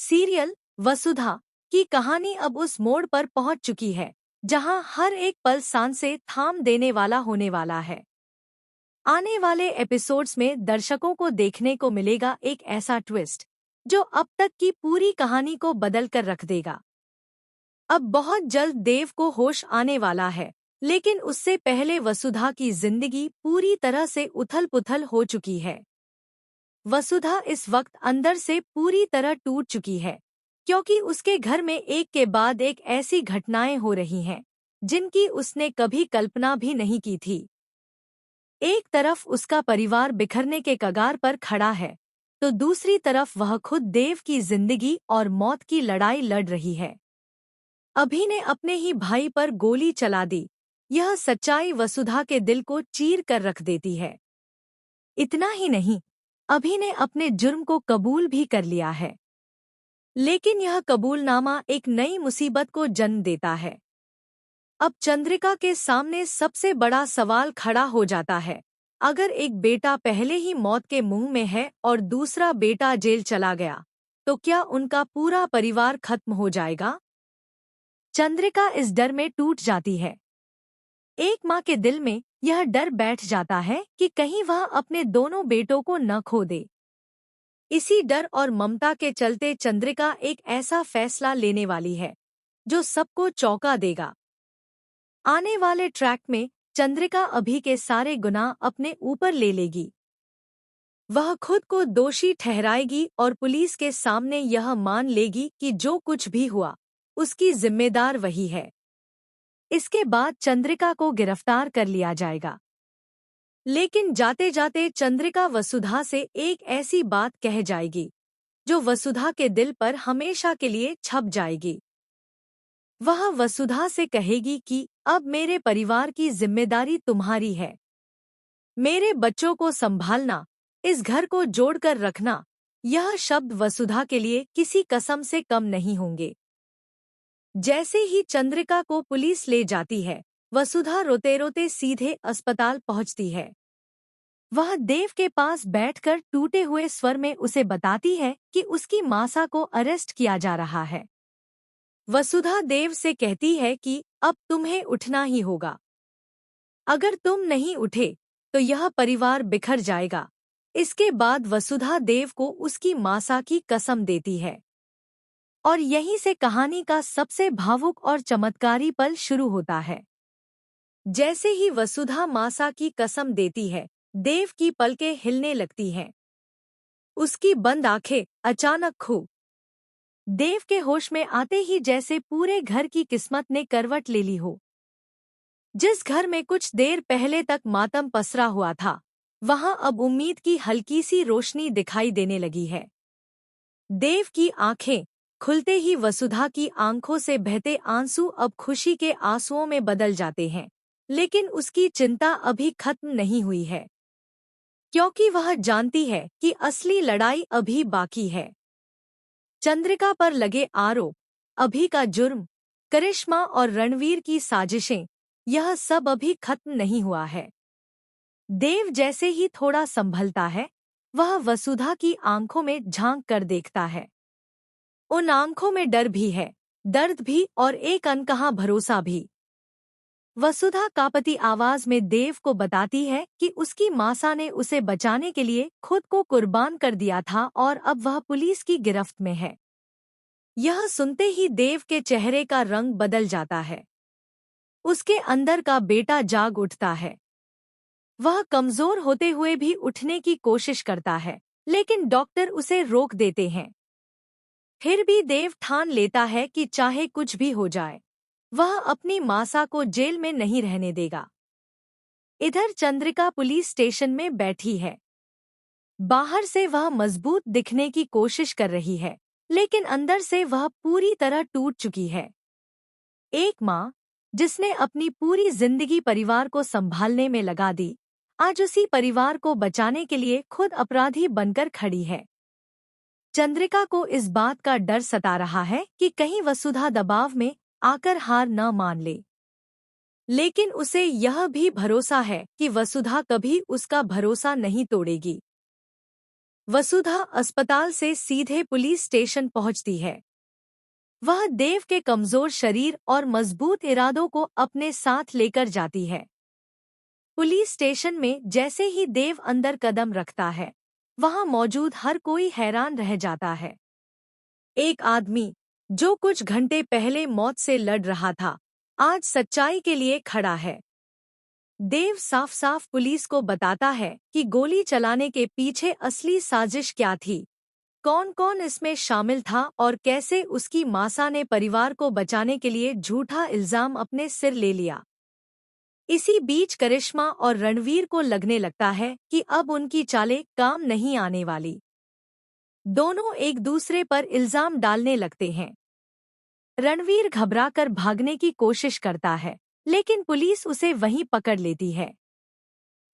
Serial वसुधा की कहानी अब उस मोड़ पर पहुंच चुकी है जहां हर एक पल सांस से थाम देने वाला होने वाला है। आने वाले एपिसोड्स में दर्शकों को देखने को मिलेगा एक ऐसा ट्विस्ट जो अब तक की पूरी कहानी को बदल कर रख देगा। अब बहुत जल्द देव को होश आने वाला है, लेकिन उससे पहले वसुधा की जिंदगी पूरी तरह से उथल-पुथल हो चुकी है। वसुधा इस वक्त अंदर से पूरी तरह टूट चुकी है, क्योंकि उसके घर में एक के बाद एक ऐसी घटनाएं हो रही हैं जिनकी उसने कभी कल्पना भी नहीं की थी। एक तरफ उसका परिवार बिखरने के कगार पर खड़ा है, तो दूसरी तरफ वह खुद देव की जिंदगी और मौत की लड़ाई लड़ रही है। अभि ने अपने ही भाई पर गोली चला दी। यह सच्चाई वसुधा के दिल को चीर कर रख देती है। इतना ही नहीं, अभि ने अपने जुर्म को कबूल भी कर लिया है। लेकिन यह कबूलनामा एक नई मुसीबत को जन्म देता है। अब चंद्रिका के सामने सबसे बड़ा सवाल खड़ा हो जाता है। अगर एक बेटा पहले ही मौत के मुंह में है और दूसरा बेटा जेल चला गया, तो क्या उनका पूरा परिवार खत्म हो जाएगा? चंद्रिका इस डर में टूट जाती है। एक माँ के दिल में यह डर बैठ जाता है कि कहीं वह अपने दोनों बेटों को न खो दे। इसी डर और ममता के चलते चंद्रिका एक ऐसा फैसला लेने वाली है जो सबको चौंका देगा। आने वाले ट्रैक में चंद्रिका अभि के सारे गुनाह अपने ऊपर ले लेगी। वह खुद को दोषी ठहराएगी और पुलिस के सामने यह मान लेगी कि जो कुछ भी हुआ, उसकी जिम्मेदार वही है। इसके बाद चंद्रिका को गिरफ्तार कर लिया जाएगा। लेकिन जाते जाते चंद्रिका वसुधा से एक ऐसी बात कह जाएगी जो वसुधा के दिल पर हमेशा के लिए छप जाएगी। वह वसुधा से कहेगी कि अब मेरे परिवार की जिम्मेदारी तुम्हारी है। मेरे बच्चों को संभालना, इस घर को जोड़कर रखना, यह शब्द वसुधा के लिए किसी कसम से कम नहीं होंगे। जैसे ही चंद्रिका को पुलिस ले जाती है, वसुधा रोते रोते सीधे अस्पताल पहुंचती है। वह देव के पास बैठकर टूटे हुए स्वर में उसे बताती है कि उसकी मासा को अरेस्ट किया जा रहा है। वसुधा देव से कहती है कि अब तुम्हें उठना ही होगा। अगर तुम नहीं उठे तो यह परिवार बिखर जाएगा। इसके बाद वसुधा देव को उसकी मासा की कसम देती है। और यहीं से कहानी का सबसे भावुक और चमत्कारी पल शुरू होता है। जैसे ही वसुधा मासा की कसम देती है, देव की पलकें हिलने लगती हैं। उसकी बंद आंखें अचानक खो देव के होश में आते ही जैसे पूरे घर की किस्मत ने करवट ले ली हो। जिस घर में कुछ देर पहले तक मातम पसरा हुआ था, वहां अब उम्मीद की हल्की सी रोशनी दिखाई देने लगी है। देव की आंखें खुलते ही वसुधा की आंखों से बहते आंसू अब खुशी के आंसुओं में बदल जाते हैं। लेकिन उसकी चिंता अभी खत्म नहीं हुई है, क्योंकि वह जानती है कि असली लड़ाई अभी बाकी है। चंद्रिका पर लगे आरोप, अभि का जुर्म, करिश्मा और रणवीर की साजिशें, यह सब अभी खत्म नहीं हुआ है। देव जैसे ही थोड़ा संभलता है, वह वसुधा की आंखों में झांक कर देखता है। उन आंखों में डर भी है, दर्द भी और एक अनकहा भरोसा भी। वसुधा कांपती आवाज में देव को बताती है कि उसकी मासा ने उसे बचाने के लिए खुद को कुर्बान कर दिया था और अब वह पुलिस की गिरफ्त में है। यह सुनते ही देव के चेहरे का रंग बदल जाता है। उसके अंदर का बेटा जाग उठता है। वह कमजोर होते हुए भी उठने की कोशिश करता है, लेकिन डॉक्टर उसे रोक देते हैं। फिर भी देव ठान लेता है कि चाहे कुछ भी हो जाए, वह अपनी मासा को जेल में नहीं रहने देगा। इधर चंद्रिका पुलिस स्टेशन में बैठी है। बाहर से वह मजबूत दिखने की कोशिश कर रही है, लेकिन अंदर से वह पूरी तरह टूट चुकी है। एक माँ जिसने अपनी पूरी जिंदगी परिवार को संभालने में लगा दी, आज उसी परिवार को बचाने के लिए खुद अपराधी बनकर खड़ी है। चंद्रिका को इस बात का डर सता रहा है कि कहीं वसुधा दबाव में आकर हार न मान ले। लेकिन उसे यह भी भरोसा है कि वसुधा कभी उसका भरोसा नहीं तोड़ेगी। वसुधा अस्पताल से सीधे पुलिस स्टेशन पहुंचती है। वह देव के कमजोर शरीर और मजबूत इरादों को अपने साथ लेकर जाती है। पुलिस स्टेशन में जैसे ही देव अंदर कदम रखता है, वहां मौजूद हर कोई हैरान रह जाता है। एक आदमी जो कुछ घंटे पहले मौत से लड़ रहा था, आज सच्चाई के लिए खड़ा है। देव साफ साफ पुलिस को बताता है कि गोली चलाने के पीछे असली साजिश क्या थी, कौन कौन इसमें शामिल था और कैसे उसकी मासा ने परिवार को बचाने के लिए झूठा इल्जाम अपने सिर ले लिया। इसी बीच करिश्मा और रणवीर को लगने लगता है कि अब उनकी चालें काम नहीं आने वाली। दोनों एक दूसरे पर इल्जाम डालने लगते हैं। रणवीर घबराकर भागने की कोशिश करता है, लेकिन पुलिस उसे वहीं पकड़ लेती है।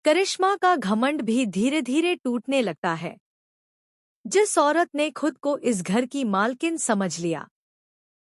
करिश्मा का घमंड भी धीरे धीरे टूटने लगता है। जिस औरत ने खुद को इस घर की मालकिन समझ लिया,